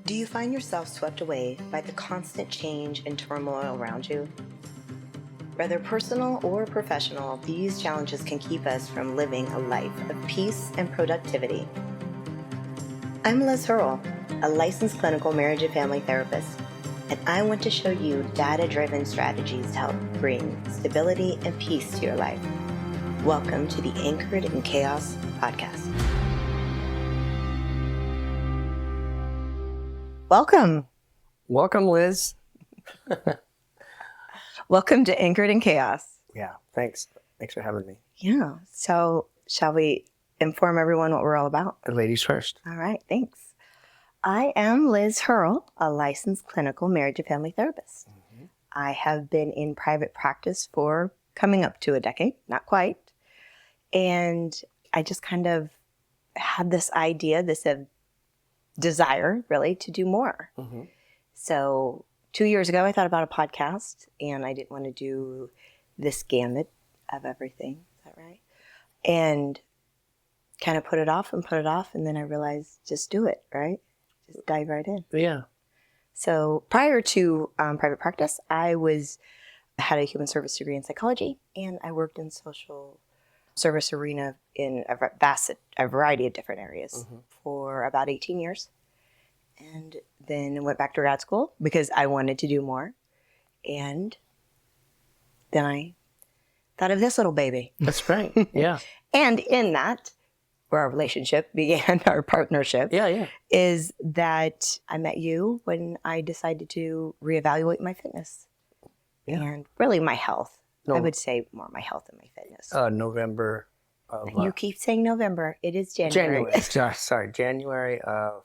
Do you find yourself swept away by the constant change and turmoil around you? Whether personal or professional, these challenges can keep us from living a life of peace and productivity. I'm Liz Hurl, a licensed clinical marriage and family therapist, and I want to show you data-driven strategies to help bring stability and peace to your life. Welcome to the Anchored in Chaos podcast. Welcome. Welcome, Liz. Welcome to Anchored in Chaos. Yeah, thanks. Thanks for having me. Yeah. So shall we inform everyone what we're all about? Ladies first. All right. Thanks. I am Liz Hurl, a licensed clinical marriage and family therapist. Mm-hmm. I have been in private practice for coming up to a decade, not quite. And I just kind of had this idea, this desire really to do more. Mm-hmm. So 2 years ago, I thought about a podcast, and I didn't want to do this gamut of everything. Is that right? And kind of put it off, and then I realized just do it, right? Just dive right in. Yeah. So prior to private practice, I had a human service degree in psychology, and I worked in social service arena in a variety of different areas for about 18 years. And then went back to grad school because I wanted to do more. And then I thought of this little baby. That's right. Yeah. And in that, where our relationship began, our partnership, is that I met you when I decided to reevaluate my fitness and really my health. No. I would say more my health than my fitness. November of... You keep saying November. It is January. Sorry, January of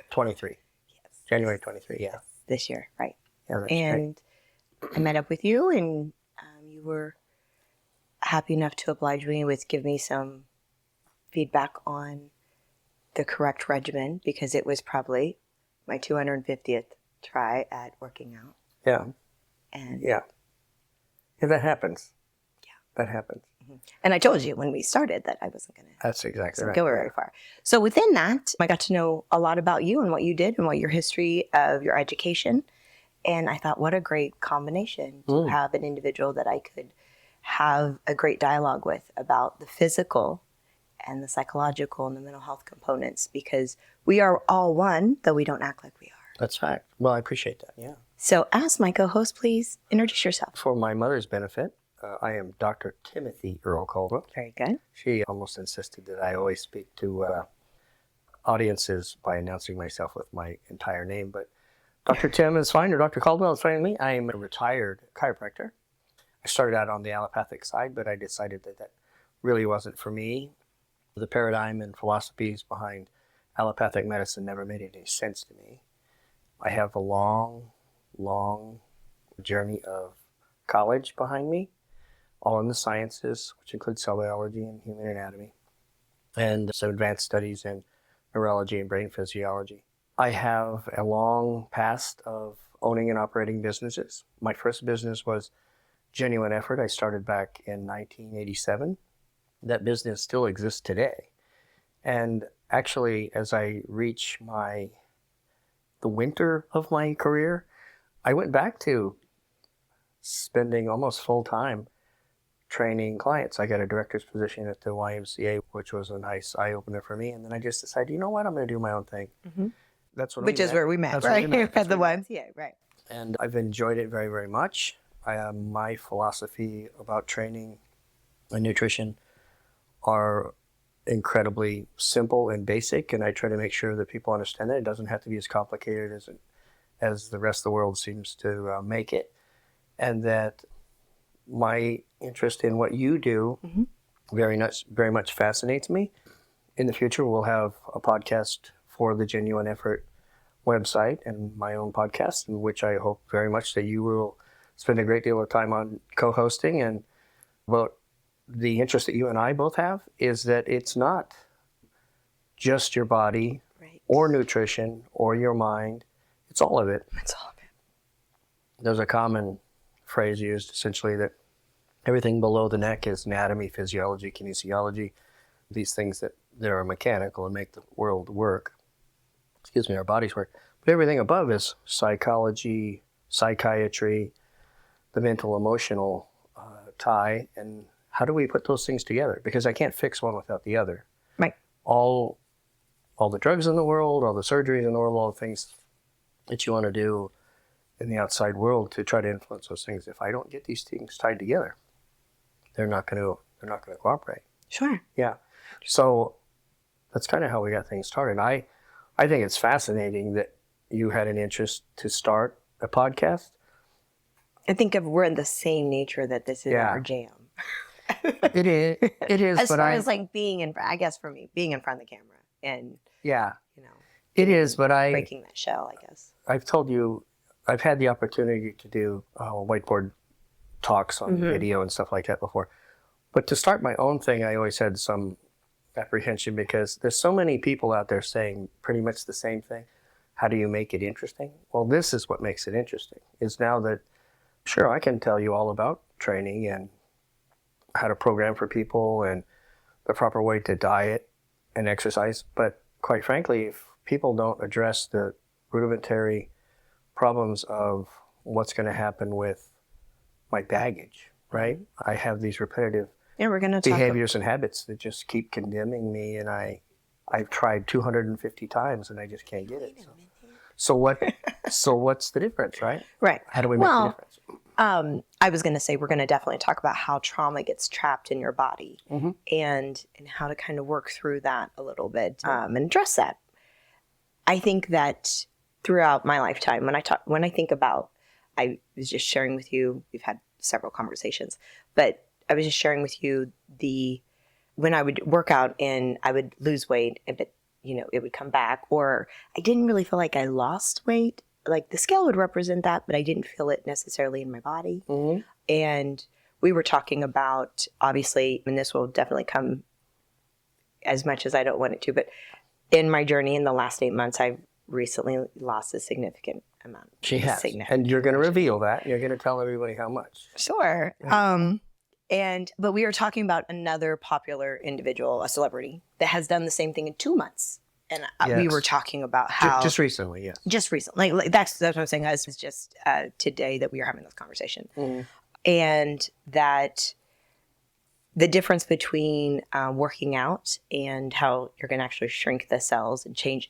23. Yes. January 23, yeah. This year, right. Yeah, that's and right. I met up with you, and you were happy enough to oblige me with give me some feedback on the correct regimen, because it was probably my 250th try at working out. Yeah. And yeah, that happens. Yeah. That happens. Mm-hmm. And I told you when we started that I wasn't going to That's exactly right. go very far. So within that, I got to know a lot about you and what you did and what your history of your education. And I thought, what a great combination to have an individual that I could have a great dialogue with about the physical and the psychological and the mental health components, because we are all one, though we don't act like we are. That's right. Well, I appreciate that. Yeah. So as my co-host, please introduce yourself. For my mother's benefit, I am Dr. Timothy Earl Caldwell. Very good. She almost insisted that I always speak to audiences by announcing myself with my entire name, but Dr. Tim is fine, or Dr. Caldwell is fine with me. I am a retired chiropractor. I started out on the allopathic side, but I decided that really wasn't for me. The paradigm and philosophies behind allopathic medicine never made any sense to me. I have a long journey of college behind me, all in the sciences, which includes cell biology and human anatomy, and some advanced studies in neurology and brain physiology. I have a long past of owning and operating businesses. My first business was Genuine Effort. I started back in 1987. That business still exists today. And actually, as I reach the winter of my career, I went back to spending almost full time training clients. I got a director's position at the YMCA, which was a nice eye-opener for me. And then I just decided, you know what, I'm going to do my own thing. Mm-hmm. Which is where we met, right? At the YMCA, right. And I've enjoyed it very, very much. My philosophy about training and nutrition are incredibly simple and basic, and I try to make sure that people understand that it doesn't have to be as complicated as the rest of the world seems to make it, and that my interest in what you do very much fascinates me. In the future, we'll have a podcast for the Genuine Effort website and my own podcast, in which I hope very much that you will spend a great deal of time on co-hosting. And what the interest that you and I both have is that it's not just your body or nutrition or your mind. It's all of it. It's all of it. There's a common phrase used essentially that everything below the neck is anatomy, physiology, kinesiology, these things that are mechanical and make the world work. Our bodies work. But everything above is psychology, psychiatry, the mental emotional tie, and how do we put those things together? Because I can't fix one without the other. Right. All the drugs in the world, all the surgeries in the world, all the things that you want to do in the outside world to try to influence those things. If I don't get these things tied together, they're not going to cooperate. Sure. Yeah. So that's kind of how we got things started. I think it's fascinating that you had an interest to start a podcast. I think we're in the same nature that this is our jam. It is. As far as like being in, I guess for me, being in front of the camera and it is. But breaking that shell, I guess. I've told you, I've had the opportunity to do whiteboard talks on video and stuff like that before. But to start my own thing, I always had some apprehension because there's so many people out there saying pretty much the same thing. How do you make it interesting? Well, this is what makes it interesting, is now that, sure, I can tell you all about training and how to program for people and the proper way to diet and exercise. But quite frankly, if people don't address the rudimentary problems of what's going to happen with my baggage, right? I have these repetitive we're going to behaviors and habits that just keep condemning me, and I've tried 250 times and I just can't get it. So what's the difference, right? Right. How do we make the difference? I was going to say we're going to definitely talk about how trauma gets trapped in your body and how to kind of work through that a little bit and address that. I think that throughout my lifetime, when I think about, I was just sharing with you, we've had several conversations, but I was just sharing with you when I would work out and I would lose weight, but it would come back, or I didn't really feel like I lost weight. Like the scale would represent that, but I didn't feel it necessarily in my body. And we were talking about, obviously, and this will definitely come as much as I don't want it to, but in my journey in the last 8 months, I've recently lost a significant amount. She has. And you're going to reveal that. You're going to tell everybody how much. Sure. But we were talking about another popular individual, a celebrity, that has done the same thing in 2 months. And we were talking about how... Just recently, yes. Just recently. Like that's what I'm saying. It's just today that we are having this conversation. And that the difference between working out and how you're going to actually shrink the cells and change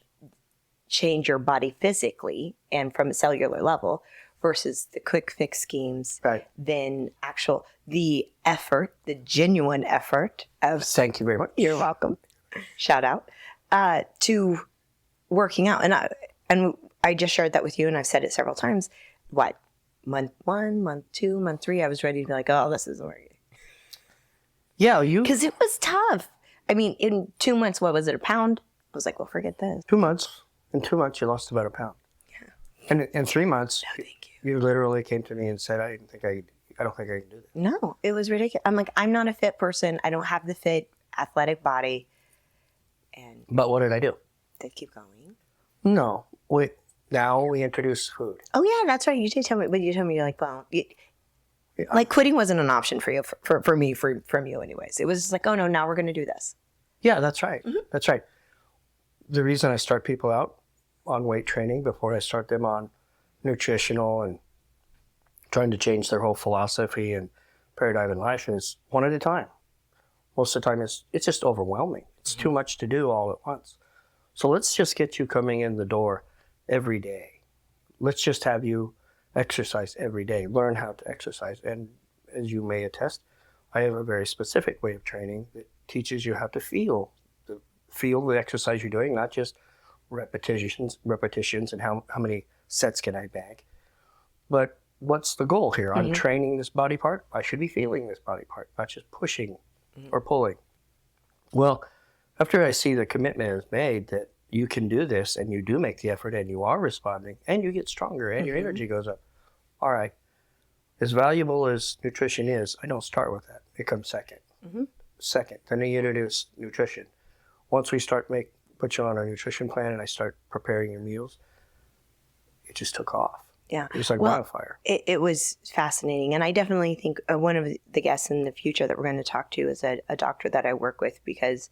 your body physically and from a cellular level versus the quick fix schemes, then the effort, the genuine effort of... Thank you very much. You're welcome. Shout out. To working out. And I just shared that with you, and I've said it several times. Month 1, month 2, month 3, I was ready to be like, oh, this isn't working. Yeah, because it was tough. I mean, in 2 months, what was it, a pound? I was like, well, forget this. 2 months. In 2 months, you lost about a pound. Yeah. And in 3 months, you literally came to me and said, I don't think I can do this. No, it was ridiculous. I'm like, I'm not a fit person. I don't have the fit athletic body. But what did I do? Did keep going? No. Now we introduce food. Oh, yeah, that's right. You did tell me. But you told me, you're like, well, like quitting wasn't an option for you, for me, from you anyways. It was just like, oh, no, now we're going to do this. Yeah, that's right. That's right. The reason I start people out on weight training before I start them on nutritional and trying to change their whole philosophy and paradigm in life is one at a time. Most of the time, it's just overwhelming. It's too much to do all at once. So let's just get you coming in the door every day. Let's just have you exercise every day. Learn how to exercise. And as you may attest, I have a very specific way of training that teaches you how to feel the exercise you're doing, not just repetitions and how many sets can I bag. But what's the goal here? I'm training this body part. I should be feeling this body part, not just pushing or pulling. Well, after I see the commitment is made that you can do this and you do make the effort and you are responding and you get stronger and your energy goes up. All right. As valuable as nutrition is, I don't start with that. It comes second. Second. Then I introduce nutrition. Once we put you on a nutrition plan and I start preparing your meals, it just took off. Yeah. It was like wildfire. It was fascinating. And I definitely think one of the guests in the future that we're going to talk to is a doctor that I work with, because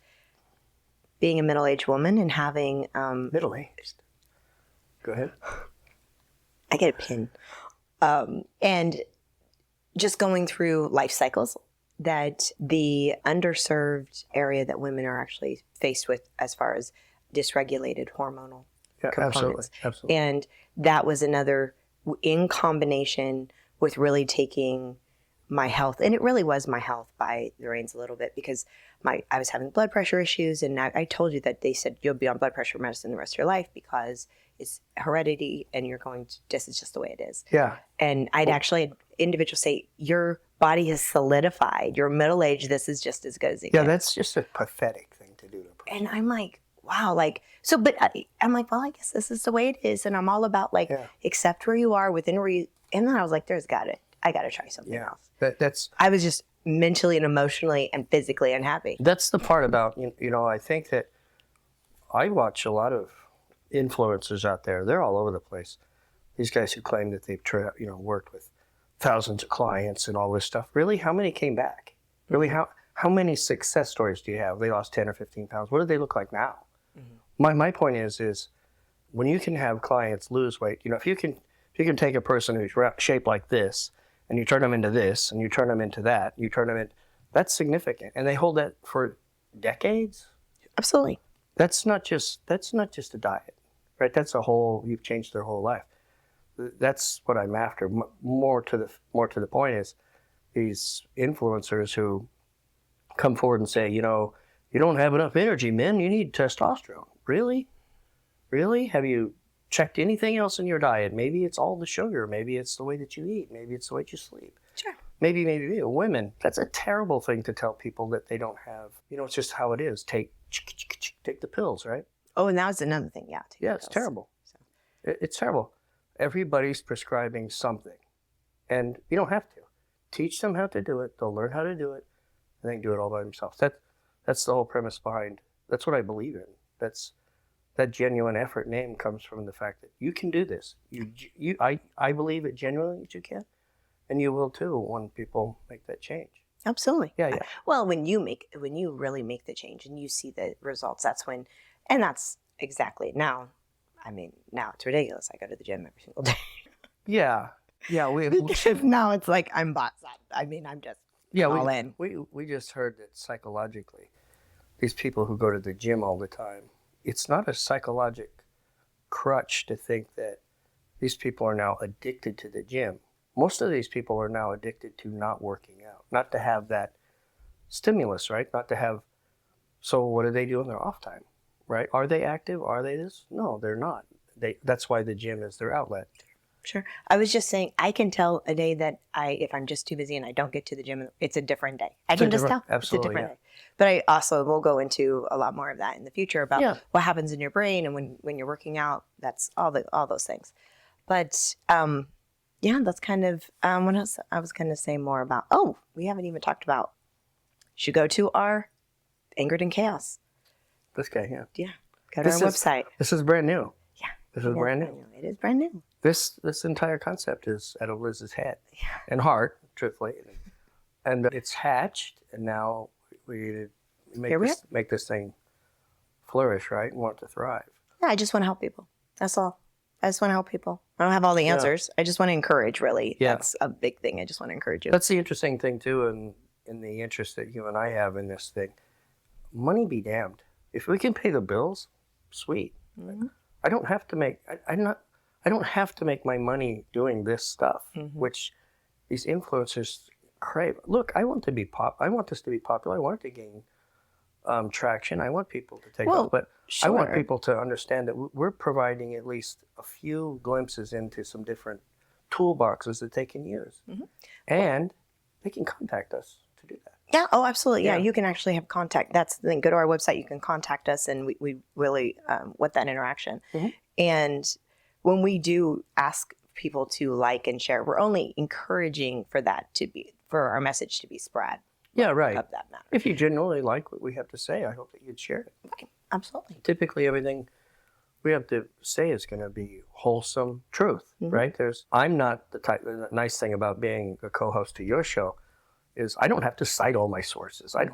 being a middle-aged woman and having... Middle-aged? Go ahead. I get a pin. And just going through life cycles, that the underserved area that women are actually faced with as far as dysregulated hormonal components. Absolutely. And that was another, in combination with really taking my health, and it really was my health by the reins a little bit, because I was having blood pressure issues, and I told you that they said you'll be on blood pressure medicine the rest of your life because it's heredity and this is just the way it is. Yeah. And I'd actually had individuals say, your body has solidified, you're middle-aged, this is just as good as it Yeah, gets. that's just a pathetic thing to do to a person. And I'm like, wow, but I'm like, well, I guess this is the way it is. And I'm all about accept where you are within and then I was like, I got to try something else. I was just mentally and emotionally and physically unhappy. That's the part about, I think that I watch a lot of influencers out there. They're all over the place. These guys who claim that they've worked with thousands of clients and all this stuff. Really, how many came back? Really, how many success stories do you have? They lost 10 or 15 pounds. What do they look like now? Mm-hmm. My point is when you can have clients lose weight, if you can take a person who's shaped like this and you turn them into this and you turn them into that, that's significant. And they hold that for decades. Absolutely. That's not just a diet, right? You've changed their whole life. That's what I'm after. More to the point is these influencers who come forward and say, you don't have enough energy, men. You need testosterone. Really? Have you checked anything else in your diet? Maybe it's all the sugar. Maybe it's the way that you eat. Maybe it's the way you sleep. Sure. Maybe women. That's a terrible thing to tell people that they don't have. It's just how it is. Take the pills, right? Oh, and that was another thing. Yeah. Yeah, it's terrible. So. It's terrible. Everybody's prescribing something, and you don't have to. Teach them how to do it. They'll learn how to do it, and they can do it all by themselves. That's the whole premise behind. That's what I believe in. That genuine effort name comes from the fact that you can do this. I believe it genuinely that you can, and you will too when people make that change. Absolutely. Yeah. Well, when you really make the change and you see the results, that's exactly now. I mean, now it's ridiculous. I go to the gym every single day. Yeah. Now it's like I'm boxed out. I mean, I'm just all in. We just heard that psychologically, these people who go to the gym all the time, it's not a psychologic crutch to think that these people are now addicted to the gym. Most of these people are now addicted to not working out, not to have that stimulus, right? Not to have. So what do they do in their off time, right? Are they active? Are they this? No, they're not. That's why the gym is their outlet. Sure. I was just saying, I can tell a day that if I'm just too busy and I don't get to the gym, it's a different day. I can just tell. Absolutely, it's a different day. But I also will go into a lot more of that in the future about what happens in your brain and when you're working out. That's all those things. But that's kind of what else I was going to say more about. Oh, we haven't even talked about. Should go to our Angered in Chaos. This guy, yeah. Yeah. Go to our website. This is brand new. Yeah. This is brand new. It is brand new. This entire concept is out of Liz's head and heart, truthfully. And it's hatched, and now we make this thing flourish, right? And want it to thrive. Yeah, I just want to help people. That's all. I just want to help people. I don't have all the answers. I just want to encourage, really. Yeah. That's a big thing. I just want to encourage you. That's the interesting thing, too, in the interest that you and I have in this thing. Money be damned. If we can pay the bills, sweet. Mm-hmm. I don't have to make my money doing this stuff, which these influencers crave. Look, I want this to be popular. I want it to gain traction. I want people to take it, but I want people to understand that we're providing at least a few glimpses into some different toolboxes that they can use, and they can contact us to do that. Yeah. Oh, absolutely. Yeah. You can actually have contact. That's the thing. Go to our website. You can contact us, and we really want that interaction. And when we do ask people to like and share, we're only encouraging for our message to be spread. Yeah, right. Of that matter. If you genuinely like what we have to say, I hope that you'd share it. Right. Absolutely. Typically, everything we have to say is going to be wholesome truth, right? I'm not the type. The nice thing about being a co-host to your show is I don't have to cite all my sources. I'm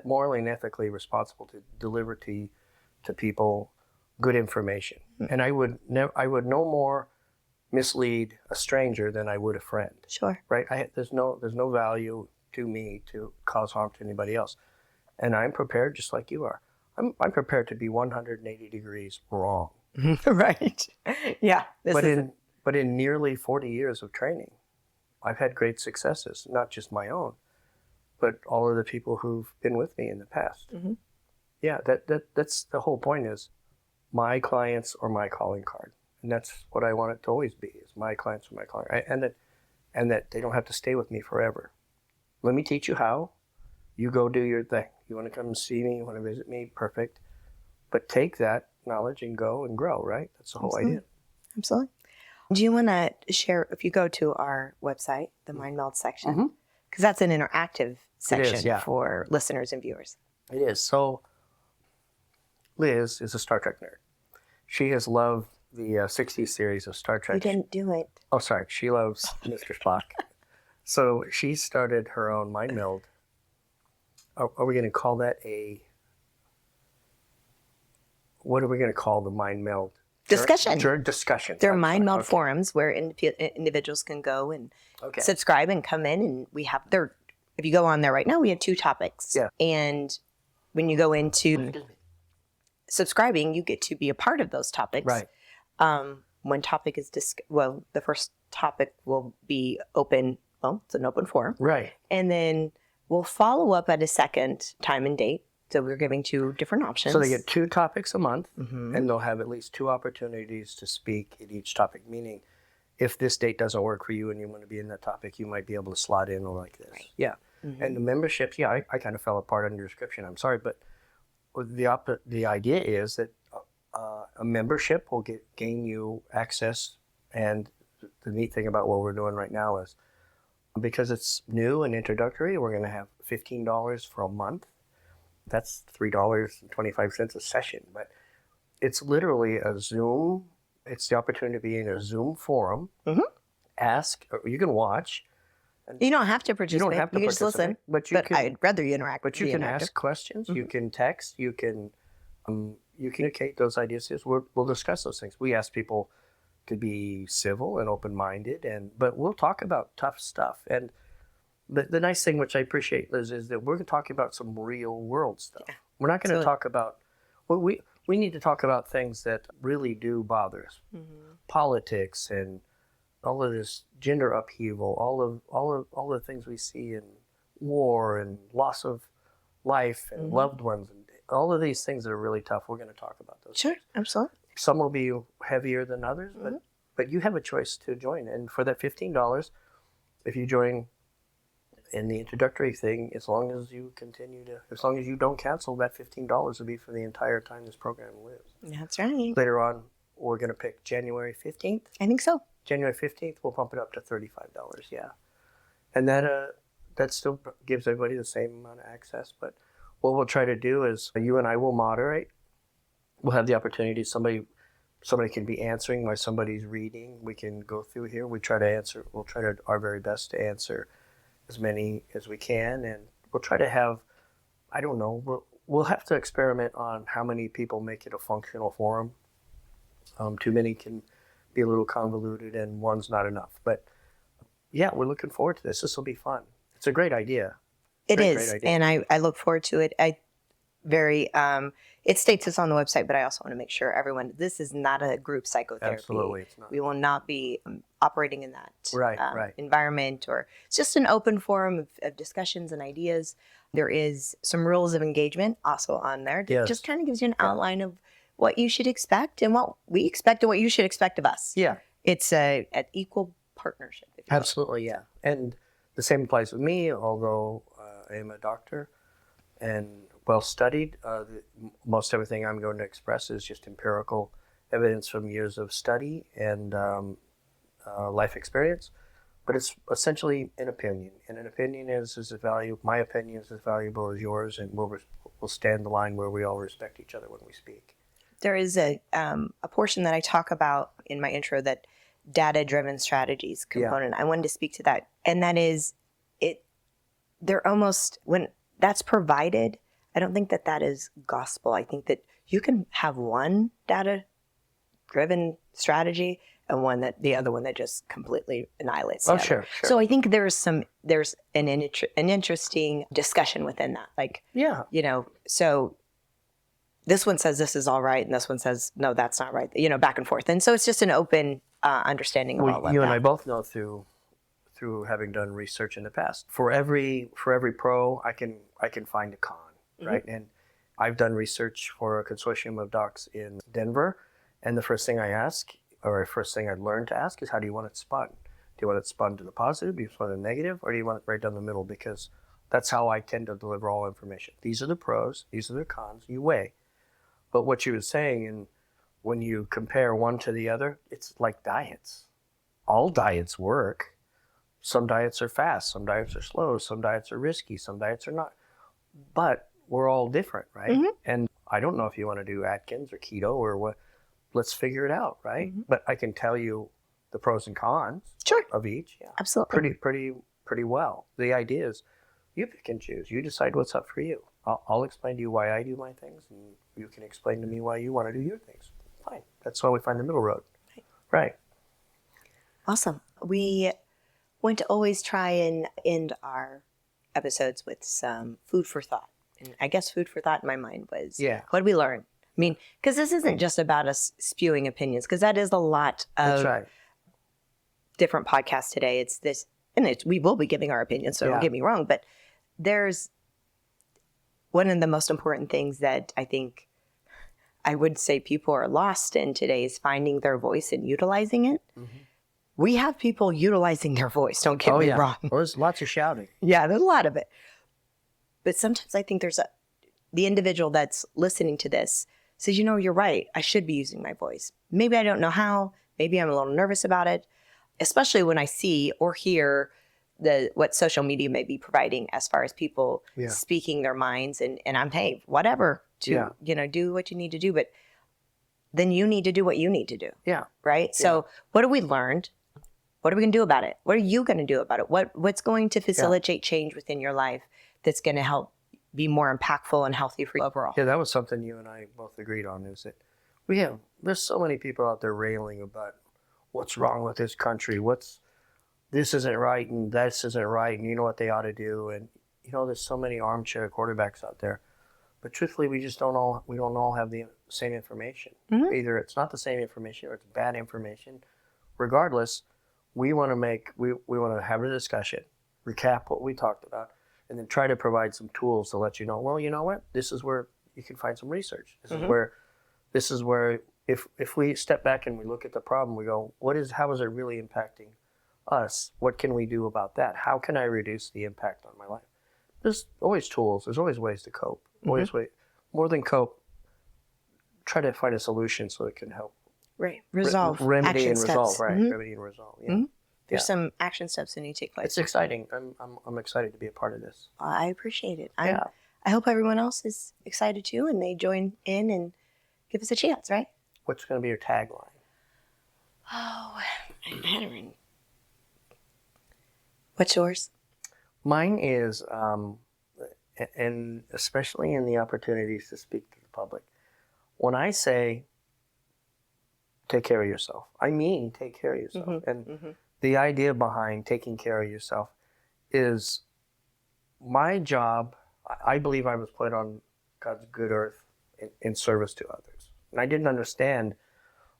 morally and ethically responsible to deliver to people good information. And I would no more mislead a stranger than I would a friend. Sure. Right? There's no value to me to cause harm to anybody else. And I'm prepared, just like you are. I'm prepared to be 180 degrees wrong. Right. Yeah. But in nearly 40 years of training, I've had great successes, not just my own, but all of the people who've been with me in the past. Mm-hmm. Yeah, that's the whole point, is my clients or my calling card. And that's what I want it to always be, is my clients or my calling card. And that they don't have to stay with me forever. Let me teach you how. You go do your thing. You want to come and see me, you want to visit me, perfect. But take that knowledge and go and grow, right? That's the whole idea. Absolutely. Do you want to share, if you go to our website, the Mindmeld section, because that's an interactive section for listeners and viewers. It is. So Liz is a Star Trek nerd. She has loved the 60s series of Star Trek. You didn't do it. Oh, sorry. She loves Mr. Spock. So she started her own Mindmeld. Are we going to call that what are we going to call the Mindmeld? Discussion. Discussion. There are Mindmeld forums where individuals can go and subscribe and come in, and we have there. If you go on there right now, we have 2 topics. Yeah. And when you go into subscribing, you get to be a part of those topics. Right. One topic is the first topic will be open. Well, it's an open forum. Right. And then we'll follow up at a second time and date. So we're giving 2 different options. So they get 2 topics a month, and they'll have at least 2 opportunities to speak at each topic. Meaning, if this date doesn't work for you and you want to be in that topic, you might be able to slot in like this. Right. Yeah. And the memberships, I kind of fell apart on your description. I'm sorry, but the idea is that a membership will gain you access. And the neat thing about what we're doing right now is, because it's new and introductory, we're going to have $15 for a month. That's $3.25 a session, but it's literally a Zoom. It's the opportunity to be in a Zoom forum. Ask, or you can watch. You don't have to participate. You don't have to you can just listen. But I'd rather you interact. But you can ask questions. You can text. You can communicate those ideas. We'll discuss those things. We ask people to be civil and open-minded, but we'll talk about tough stuff. And the nice thing, which I appreciate, Liz, is that we're going to talk about some real world stuff. Yeah. We're not going to talk about, we need to talk about things that really do bother us. Politics and all of this gender upheaval, all the things we see in war and loss of life and loved ones, and all of these things that are really tough. We're going to talk about those. Sure, things. Absolutely. Some will be heavier than others, but you have a choice to join. And for that $15, if you join in the introductory thing, as long as you don't cancel, that $15 will be for the entire time this program lives. That's right. Later on, we're going to pick January 15th. I think so. January 15th, we'll bump it up to $35, yeah. And that still gives everybody the same amount of access. But what we'll try to do is, you and I will moderate. We'll have the opportunity, somebody can be answering while somebody's reading. We can go through here. We'll try our very best to answer as many as we can. And we'll try to have, I don't know, we'll have to experiment on how many people make it a functional forum. Too many can be a little convoluted, and one's not enough. But yeah, we're looking forward to this. This will be fun. It's a great idea. It is, and I look forward to it. It states this on the website, but I also want to make sure everyone, this is not a group psychotherapy. Absolutely, it's not. We will not be operating in that right. environment, or it's just an open forum of discussions and ideas. There is some rules of engagement also on there. It just kind of gives you an outline of what you should expect and what we expect and what you should expect of us. Yeah. It's an equal partnership. Absolutely, yeah. And the same applies with me, although I am a doctor and well-studied. Most everything I'm going to express is just empirical evidence from years of study and life experience. But it's essentially an opinion. And an opinion is as valuable, my opinion is as valuable as yours, and we'll stand the line where we all respect each other when we speak. There is a portion that I talk about in my intro, that data-driven strategies component. I wanted to speak to that. And that is, they're almost, when that's provided, I don't think that is gospel. I think that you can have one data-driven strategy and one that the other one that just completely annihilates the other. Sure. So I think there's an interesting discussion within that. Like, Yeah. So this one says this is all right, and this one says no, that's not right. Back and forth, and so it's just an open understanding of all of that. You and I both know through having done research in the past. For every pro, I can find a con, right? And I've done research for a consortium of docs in Denver, and the first thing I learned to ask is, how do you want it spun? Do you want it spun to the positive? Do you want it negative? Or do you want it right down the middle? Because that's how I tend to deliver all information. These are the pros. These are the cons. You weigh. But what you were saying, and when you compare one to the other, it's like diets. All diets work. Some diets are fast. Some diets are slow. Some diets are risky. Some diets are not. But we're all different, right? And I don't know if you want to do Atkins or keto or what. Let's figure it out, right? But I can tell you the pros and cons of each. Yeah, absolutely. Pretty well. The idea is you pick and choose. You decide what's up for you. I'll explain to you why I do my things, and you can explain to me why you want to do your things. Fine. That's why we find the middle road. Right. Awesome. We want to always try and end our episodes with some food for thought. And I guess food for thought in my mind was, what did we learn? I mean, because this isn't just about us spewing opinions, because that is a lot of different podcasts today. It's this, and we will be giving our opinions, so don't get me wrong, but there's one of the most important things that I think I would say people are lost in today is finding their voice and utilizing it. We have people utilizing their voice, don't get me wrong. Well, there's lots of shouting. Yeah, there's a lot of it. But sometimes I think the individual that's listening to this says, you're right. I should be using my voice. Maybe I don't know how. Maybe I'm a little nervous about it, especially when I see or hear what social media may be providing as far as people speaking their minds. And I'm, hey, whatever, to do what you need to do. But then you need to do what you need to do. Yeah. Right? So what have we learned? What are we going to do about it? What are you going to do about it? What's going to facilitate change within your life that's going to help be more impactful and healthy for you overall? Yeah, that was something you and I both agreed on, is that there's so many people out there railing about what's wrong with this country, this isn't right and this isn't right, and you know what they ought to do. And, there's so many armchair quarterbacks out there. But truthfully, we don't all have the same information. Either it's not the same information or it's bad information. Regardless, we want to have a discussion, recap what we talked about, and then try to provide some tools to let you know, well, you know what? This is where you can find some research. This is where if we step back and we look at the problem, we go, how is it really impacting us? What can we do about that? How can I reduce the impact on my life? There's always tools. There's always ways to cope. More than cope, try to find a solution so it can help. Right. Resolve. Remedy action and steps. resolve. Right. Remedy and resolve. Yeah. There's some action steps that need to take place. It's exciting. I'm excited to be a part of this. I appreciate it. I hope everyone else is excited too, and they join in and give us a chance, right? What's going to be your tagline? Oh, I had it written. What's yours? Mine is, and especially in the opportunities to speak to the public, when I say take care of yourself, I mean take care of yourself. And the idea behind taking care of yourself is my job. I believe I was put on God's good earth in service to others. And I didn't understand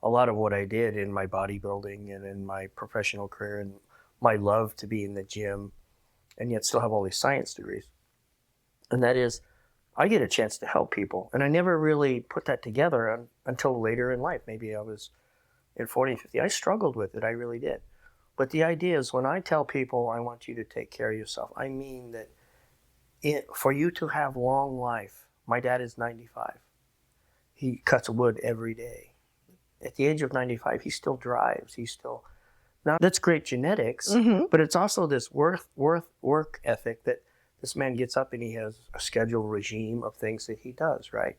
a lot of what I did in my bodybuilding and in my professional career and my love to be in the gym, and yet still have all these science degrees. And that is, I get a chance to help people. And I never really put that together until later in life. Maybe I was in 40 and 50. I struggled with it. I really did. But the idea is, when I tell people I want you to take care of yourself, I mean that for you to have long life. My dad is 95. He cuts wood every day. At the age of 95, he still drives. Now, that's great genetics, but it's also this work ethic that this man gets up and he has a scheduled regime of things that he does, right?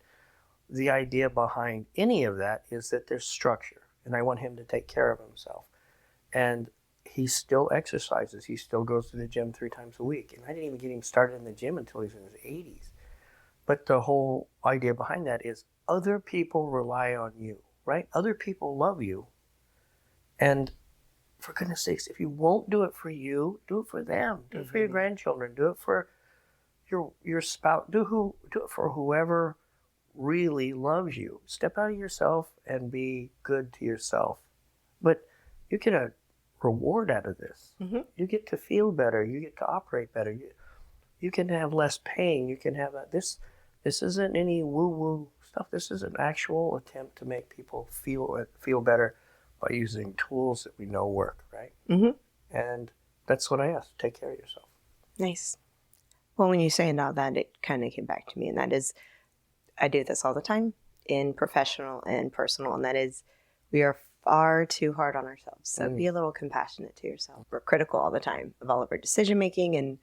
The idea behind any of that is that there's structure, and I want him to take care of himself. And he still exercises. He still goes to the gym 3 times a week. And I didn't even get him started in the gym until he's in his 80s. But the whole idea behind that is other people rely on you, right? Other people love you. And for goodness sakes, if you won't do it for you, do it for them. Do it for your grandchildren. Do it for your spouse. Do it for whoever really loves you. Step out of yourself and be good to yourself. But you get a reward out of this. You get to feel better. You get to operate better. You can have less pain. You can have this. This isn't any woo-woo stuff. This is an actual attempt to make people feel better by using tools that we know work, right? And that's what I ask. Take care of yourself. Nice. Well, when you say all that, it kind of came back to me, and that is, I do this all the time in professional and personal, and that is, we are far too hard on ourselves. So be a little compassionate to yourself. We're critical all the time of all of our decision making and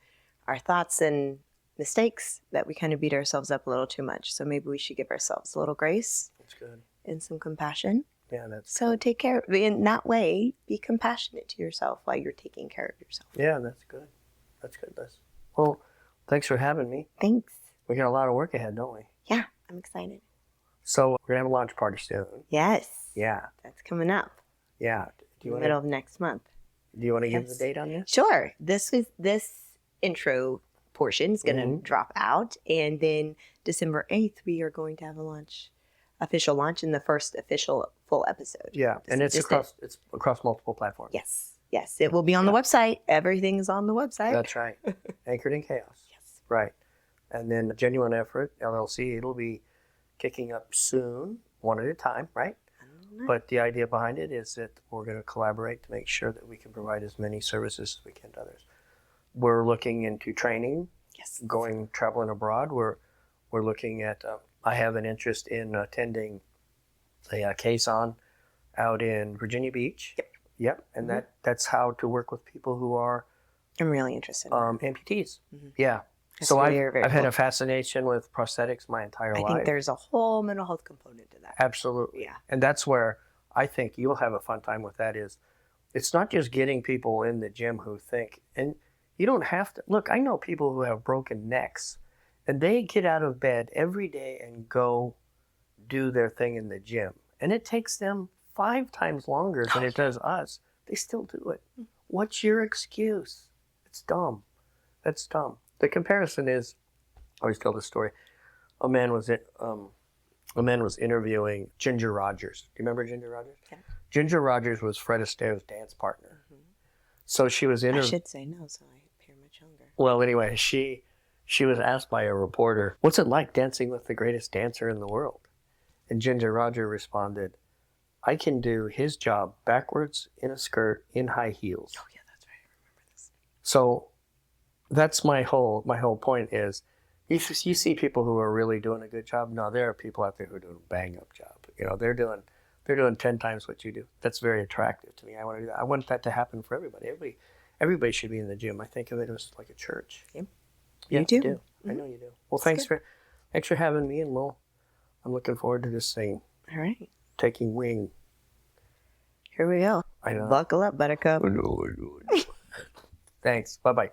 our thoughts and mistakes, that we kind of beat ourselves up a little too much. So maybe we should give ourselves a little grace. That's good. And some compassion. Yeah, that's so good. Take care. In that way, be compassionate to yourself while you're taking care of yourself. Yeah, that's good. That's good, Liz. Well, thanks for having me. Thanks. We got a lot of work ahead, don't we? Yeah, I'm excited. So we're gonna have a launch party soon. Yes. Yeah. That's coming up. Yeah. Middle of next month. Do you want to give the date on this? Sure. This intro portion is going to drop out, and then December 8th we are going to have official launch, in the first official full episode. Yeah, and it's across multiple platforms. Yes, it will be on the website. Everything is on the website. That's right. Anchored in Chaos. Yes. Right. And then Genuine Effort LLC, it'll be kicking up soon, one at a time, right? But the idea behind it is that we're going to collaborate to make sure that we can provide as many services as we can to others. We're looking into training, traveling abroad. We're looking at, I have an interest in attending a Caisson out in Virginia Beach. Yep. And that's how to work with people who are... I'm really interested. Amputees. Yeah. So I've had a fascination with prosthetics my entire life. I think there's a whole mental health component to that. Absolutely. Yeah. And that's where I think you'll have a fun time with that. Is it's not just getting people in the gym who think, and you don't have to, look, I know people who have broken necks and they get out of bed every day and go do their thing in the gym. And it takes them 5 times longer than it does us. They still do it. What's your excuse? It's dumb. That's dumb. The comparison is, I always tell this story. A man was interviewing Ginger Rogers. Do you remember Ginger Rogers? Yeah. Ginger Rogers was Fred Astaire's dance partner. So she was I should say no, so I appear much younger. Well, anyway, she was asked by a reporter, "What's it like dancing with the greatest dancer in the world?" And Ginger Rogers responded, "I can do his job backwards in a skirt in high heels." Oh yeah, that's right. I remember this. So that's my whole point is, you see people who are really doing a good job. No, there are people out there who are doing a bang up job. You know, they're doing 10 times what you do. That's very attractive to me. I want to do that. I want that to happen for everybody. Everybody should be in the gym. I think of it as like a church. Yeah. Yeah, you do. I do. I know you do. Well, thanks for having me, and I'm looking forward to this thing. All right. Taking wing. Here we go. I know. Buckle up, Buttercup. Thanks. Bye-bye.